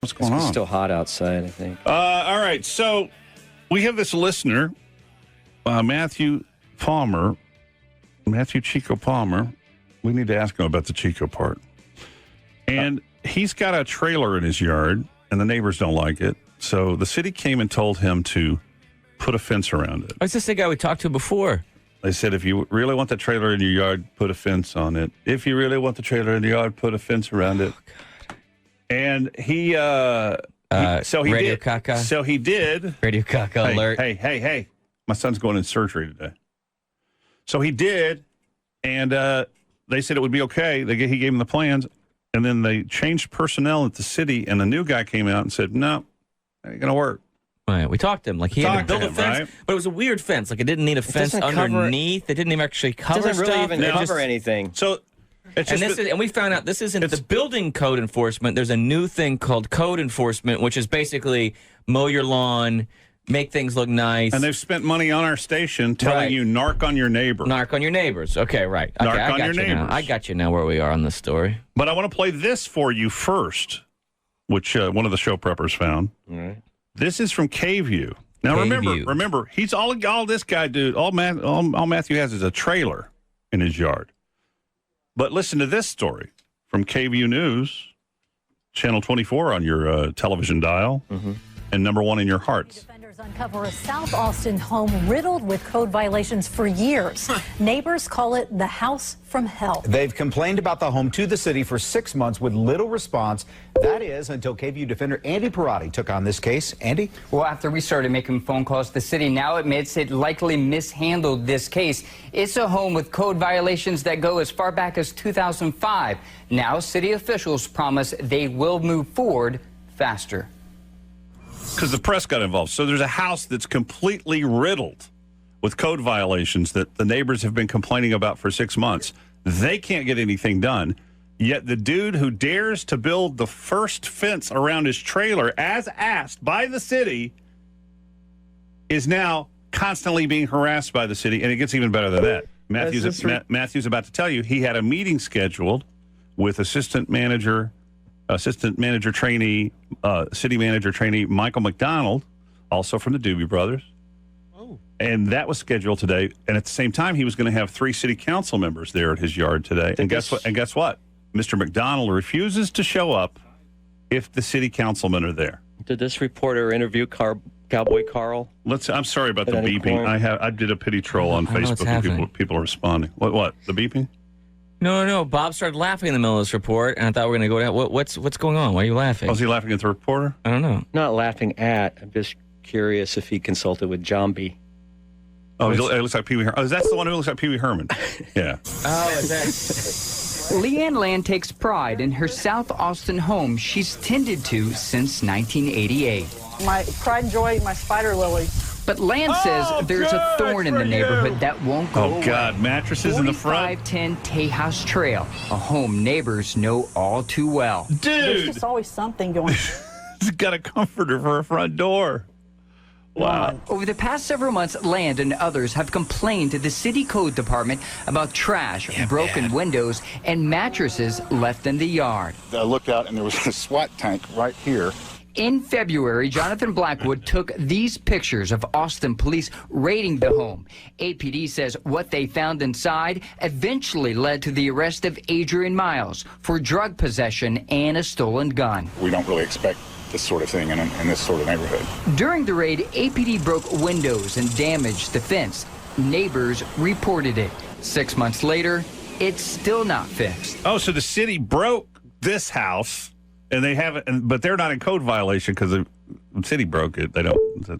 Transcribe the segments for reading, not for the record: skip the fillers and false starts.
What's going on? It's still hot outside, I think. All right, so we have this listener, Matthew Chico Palmer. We need to ask him about the Chico part. And he's got a trailer in his yard, and the neighbors don't like it. So the city came and told him to put a fence around it. What's this the guy we talked to before? They said, if you really want the trailer in your yard, put a fence on it. If you really want the trailer in your yard, put a fence around it. And he Radio did. Caca. So he did. Radio Caca alert. Hey. My son's going in surgery today. So he did, and they said it would be okay. He gave him the plans, and then they changed personnel at the city, and the new guy came out and said, no, it ain't going to work. Right. We talked to him. Like he had to build a fence, right? But it was a weird fence. Like it didn't need a fence underneath. It didn't even actually cover stuff. It doesn't really even cover anything. So it's just and we found out this isn't the building code enforcement. There's a new thing called code enforcement, which is basically mow your lawn, make things look nice. And they've spent money on our station telling you narc on your neighbor. Narc on your neighbors. Okay, right. Narc on your neighbors. I got you now where we are on this story. But I want to play this for you first, which one of the show preppers found. All right. This is from K-View. Now, remember, he's all this guy, dude. All Matthew has is a trailer in his yard. But listen to this story from K-View News, Channel 24 on your television dial, and number 1 in your hearts. Defenders uncover a South Austin home riddled with code violations for years. Neighbors call it the house from hell. They've complained about the home to the city for 6 months with little response. That is until KVU defender Andy Parati took on this case. Andy? Well, after we started making phone calls, the city now admits it likely mishandled this case. It's a home with code violations that go as far back as 2005. Now, city officials promise they will move forward faster. Because the press got involved. So there's a house that's completely riddled with code violations that the neighbors have been complaining about for 6 months. They can't get anything done. Yet the dude who dares to build the first fence around his trailer, as asked by the city, is now constantly being harassed by the city. And it gets even better than that. Matthew's about to tell you he had a meeting scheduled with assistant manager trainee, city manager trainee Michael McDonald, also from the Doobie Brothers. Oh. And that was scheduled today. And at the same time, he was going to have 3 city council members there at his yard today. And guess what? Mr. McDonald refuses to show up if the city councilmen are there. Did this reporter interview Cowboy Carl? I'm sorry about the beeping. I did a pity troll on Facebook and people are responding. What? The beeping? No. Bob started laughing in the middle of this report, and I thought we were going to go down. What's going on? Why are you laughing? Was he laughing at the reporter? I don't know. Not laughing at. I'm just curious if he consulted with Jambi. Oh, it looks like Pee Wee Herman. Oh, that's the one who looks like Pee Wee Herman. Yeah. Oh, is that... Leanne Land takes pride in her South Austin home she's tended to since 1988. My pride and joy, my spider lily. But Land says there's a thorn in the neighborhood that won't go away. Oh, God, mattresses in the front? 4510 Tejas Trail, a home neighbors know all too well. Dude! There's just always something going on. He's got a comforter for a front door. Wow. Over the past several months, Land and others have complained to the city code department about trash, broken windows, and mattresses left in the yard. I looked out and there was a SWAT tank right here. In February, Jonathan Blackwood took these pictures of Austin police raiding the home. APD says what they found inside eventually led to the arrest of Adrian Miles for drug possession and a stolen gun. We don't really expect this sort of thing in this sort of neighborhood. During the raid, APD broke windows and damaged the fence. Neighbors reported it. 6 months later, it's still not fixed. Oh, so the city broke this house, and they haven't, but they're not in code violation because the city broke it. They don't.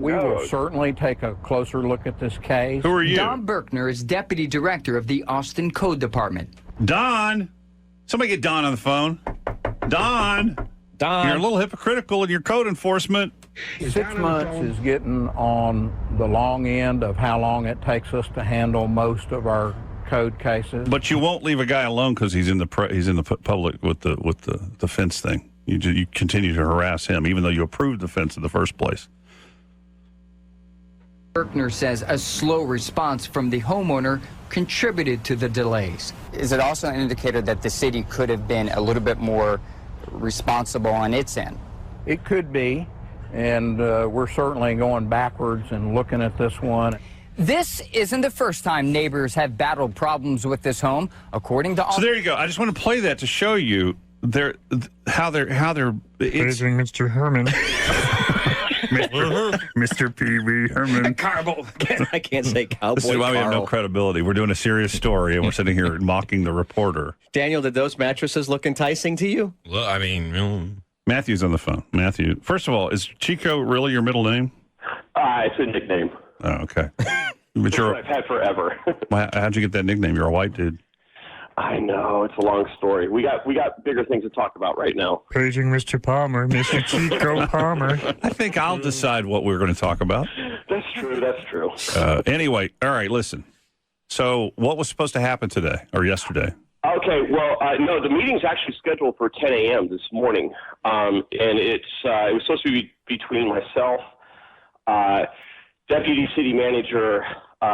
We will certainly take a closer look at this case. Who are you? Don Berkner is deputy director of the Austin Code Department. Don? Somebody get Don on the phone. Don? You're a little hypocritical in your code enforcement. 6 months is getting on the long end of how long it takes us to handle most of our code cases. But you won't leave a guy alone because he's in the public with the fence thing. You continue to harass him, even though you approved the fence in the first place. Berkner says a slow response from the homeowner contributed to the delays. Is it also an indicator that the city could have been a little bit more responsible on its end? It could be, and we're certainly going backwards and looking at this one. This isn't the first time neighbors have battled problems with this home, according to. So there you go. I just want to play that to show you how they're. Paging Mr. Herman. Mr. Pee-wee Herman. I can't say cowboy. This is why we have no credibility. We're doing a serious story, and we're sitting here mocking the reporter. Daniel, did those mattresses look enticing to you? Well, I mean, Matthew's on the phone. Matthew, first of all, is Chico really your middle name? It's a nickname. Oh, okay. But I've had forever. How'd you get that nickname? You're a white dude. I know, it's a long story. We got bigger things to talk about right now. paging Mr. Palmer, Mr. Chico Palmer. I think I'll decide what we're going to talk about. That's true. Anyway, all right, listen. So what was supposed to happen today or yesterday? Okay, well, no, the meeting's actually scheduled for 10 a.m. this morning. And it was supposed to be between myself, Deputy City Manager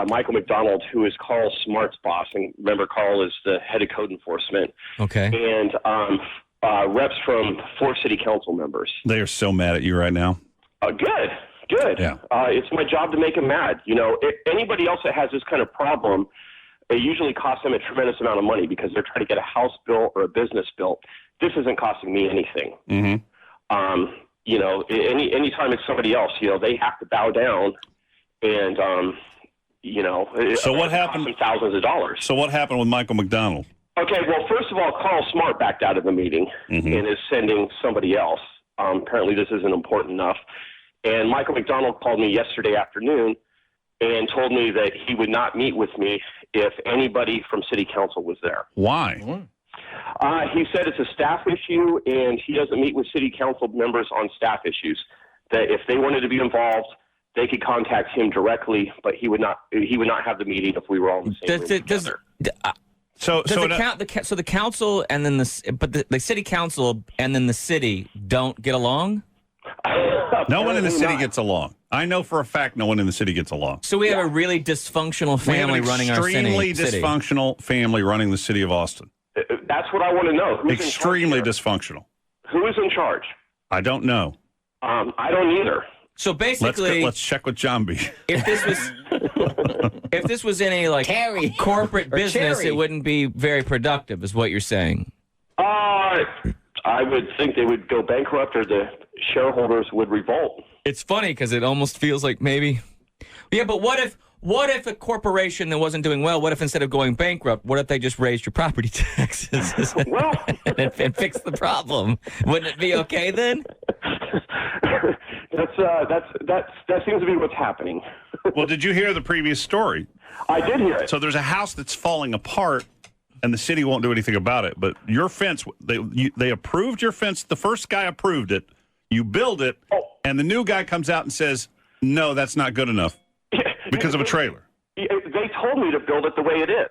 Michael McDonald, who is Carl Smart's boss, and remember Carl is the head of code enforcement. Okay. And reps from 4 city council members. They are so mad at you right now. Good. Yeah. It's my job to make them mad. You know, anybody else that has this kind of problem, it usually costs them a tremendous amount of money because they're trying to get a house built or a business built. This isn't costing me anything. Mm-hmm. You know, anytime it's somebody else, you know, they have to bow down and, you know, so what happened? Thousands of dollars. So what happened with Michael McDonald? Okay, well, first of all, Carl Smart backed out of the meeting and is sending somebody else. Apparently this isn't important enough. And Michael McDonald called me yesterday afternoon and told me that he would not meet with me if anybody from city council was there. Why? He said it's a staff issue, and he doesn't meet with city council members on staff issues. That if they wanted to be involved, they could contact him directly, but he would not have the meeting if we were all in the same room together. So the council and then the city council and then the city don't get along? No one in the city gets along. I know for a fact no one in the city gets along. So we have a really dysfunctional family running our city. Extremely dysfunctional family running the city of Austin. That's what I want to know. Who's extremely dysfunctional. Who is in charge? I don't know. I don't either. So basically, let's check with John B. If this was in a corporate business, it wouldn't be very productive, is what you're saying. I would think they would go bankrupt, or the shareholders would revolt. It's funny because it almost feels like maybe. Yeah, but what if a corporation that wasn't doing well? What if instead of going bankrupt, what if they just raised your property taxes and fixed the problem? Wouldn't it be okay then? That seems to be what's happening. Well, did you hear the previous story? I did hear it. So there's a house that's falling apart, and the city won't do anything about it. But your fence, they approved your fence. The first guy approved it. You build it, and the new guy comes out and says, no, that's not good enough because of a trailer. They told me to build it the way it is.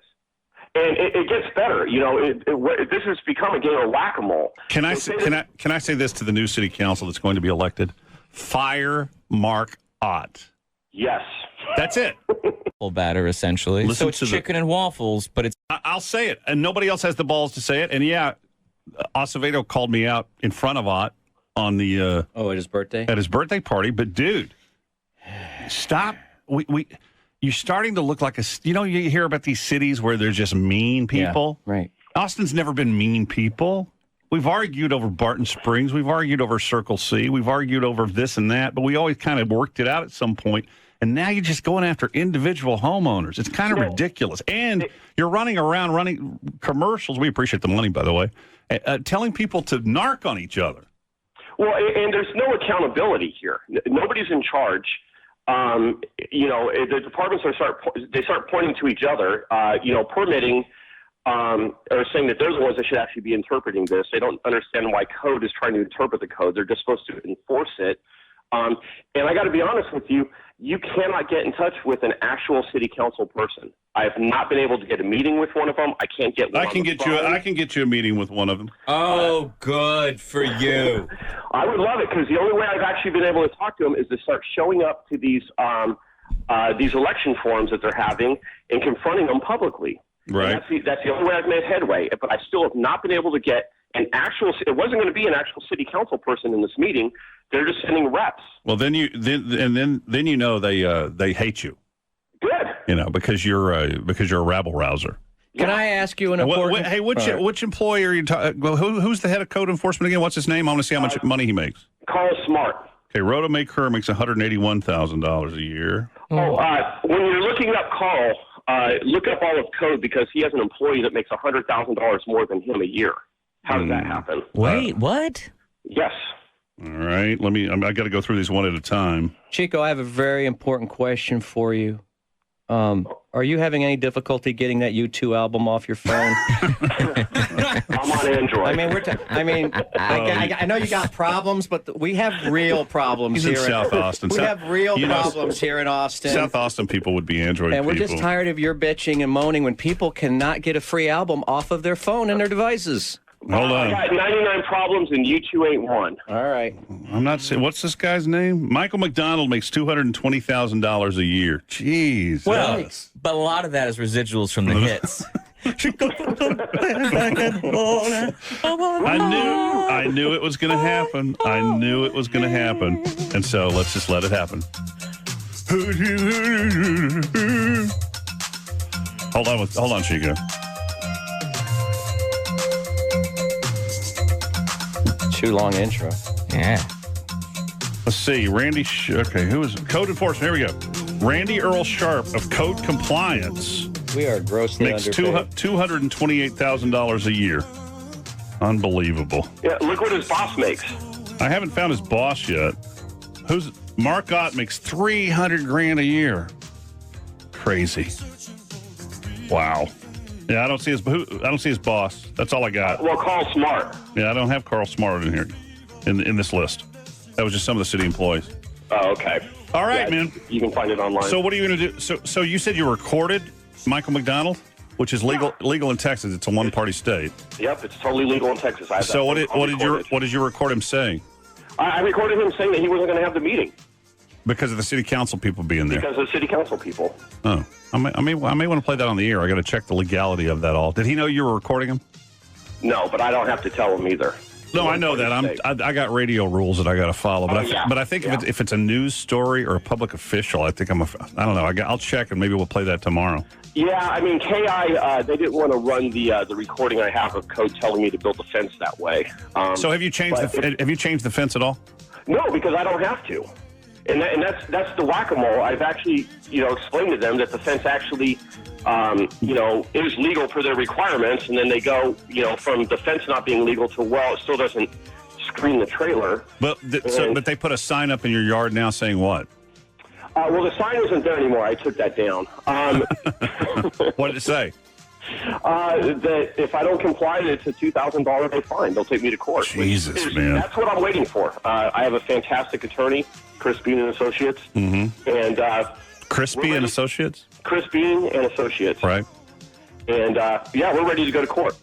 And it gets better. You know, this has become a game of whack-a-mole. Can I say this to the new city council that's going to be elected? Fire Mark Ott. Yes. That's it. Batter, essentially. So it's chicken and waffles, but it's... I'll say it, and nobody else has the balls to say it. And yeah, Acevedo called me out in front of Ott on the... at his birthday? At his birthday party. But, dude, stop. You're starting to look like you hear about these cities where there's just mean people. Yeah, right. Austin's never been mean people. We've argued over Barton Springs. We've argued over Circle C. We've argued over this and that, but we always kind of worked it out at some point. And now you're just going after individual homeowners. It's kind of ridiculous. And you're running commercials. We appreciate the money, by the way, telling people to narc on each other. Well, and there's no accountability here. Nobody's in charge. The departments start pointing to each other. Permitting are saying that they're the ones that should actually be interpreting this. They don't understand why code is trying to interpret the code. They're just supposed to enforce it. And I got to be honest with you, you cannot get in touch with an actual city council person. I have not been able to get a meeting with one of them. I can't get one. I can get you a meeting with one of them. Oh, good for you. I would love it, because the only way I've actually been able to talk to them is to start showing up to these election forums that they're having and confronting them publicly. Right. And that's the only way I've made headway. But I still have not been able to get it wasn't going to be an actual city council person in this meeting. They're just sending reps. Well, then you know they hate you. Good. Because you're a rabble rouser. Can I ask you an important? Hey, which employee are you talking? Well, who's the head of code enforcement again? What's his name? I want to see how much money he makes. Carl Smart. Okay, Rhoda Maker makes $181,000 a year. When you're looking up Carl, look up all of code because he has an employee that makes $100,000 more than him a year. How does that happen? Wait, what? Yes. All right, I got to go through these one at a time. Chico, I have a very important question for you. Are you having any difficulty getting that U2 album off your phone? I'm on Android. I know you got problems, but we have real problems He's here in South Austin. We have real problems here in Austin. South Austin people would be Android and people. we're just tired of your bitching and moaning when people cannot get a free album off of their phone and their devices. Hold on. I got 99 problems and U2 ain't one. All right. I'm not saying. What's this guy's name? Michael McDonald makes $220,000 a year. Jeez. Well, but a lot of that is residuals from the hits. I knew it was going to happen. I knew it was going to happen. And so let's just let it happen. Hold on, Chico. Too long intro. Yeah. Let's see. Randy. Who is code enforcement? Here we go. Randy Earl Sharp of Code Compliance. We are grossly makes underpaid. $228,000 a year. Unbelievable. Yeah, look what his boss makes. I haven't found his boss yet. Mark Ott makes $300,000 a year. Crazy. Wow. Yeah, I don't see his boss. That's all I got. Well, Carl Smart. Yeah, I don't have Carl Smart in here in this list. That was just some of the city employees. Oh, okay. All right, man. You can find it online. So what are you going to do? So you said you recorded Michael McDonald, which is legal in Texas. It's a one-party state. Yep, it's totally legal in Texas. So what did you record him saying? I recorded him saying that he wasn't going to have the meeting. Because of the city council people being there. Because of the city council people. Oh, I may want to play that on the air. I got to check the legality of that all. Did he know you were recording him? No, but I don't have to tell him either. No, I know that. I got radio rules that I got to follow. But I think if it's a news story or a public official, I think I don't know. I'll check and maybe we'll play that tomorrow. Yeah, I mean, KI, they didn't want to run the recording I have of code telling me to build the fence that way. So have you changed the fence at all? No, because I don't have to. And that's the whack-a-mole. I've actually, explained to them that the fence actually, is legal for their requirements, and then they go, from the fence not being legal to, well, it still doesn't screen the trailer. But they put a sign up in your yard now saying what? Well, the sign isn't there anymore. I took that down. What did it say? That if I don't comply, it's a $2,000 fine. They'll take me to court. Jesus, man. That's what I'm waiting for. I have a fantastic attorney, Chris Bean and Associates. Mm-hmm. And Crispy and Associates? Chris Bean and Associates. Right. And, we're ready to go to court.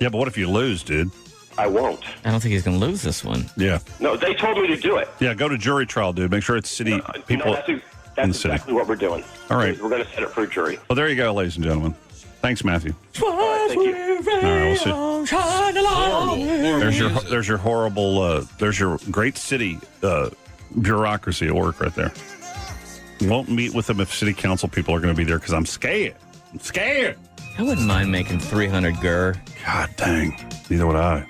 Yeah, but what if you lose, dude? I won't. I don't think he's going to lose this one. Yeah. No, they told me to do it. Yeah, go to jury trial, dude. Make sure it's city people that's in the city. exactly what we're doing. All right. We're going to set it for a jury. Well, there you go, ladies and gentlemen. Thanks, Matthew. Thank you. All right, we'll see. There's your horrible, there's your great city bureaucracy at work right there. Won't meet with them if city council people are going to be there because I'm scared. I wouldn't mind making 300 gur. God dang. Neither would I.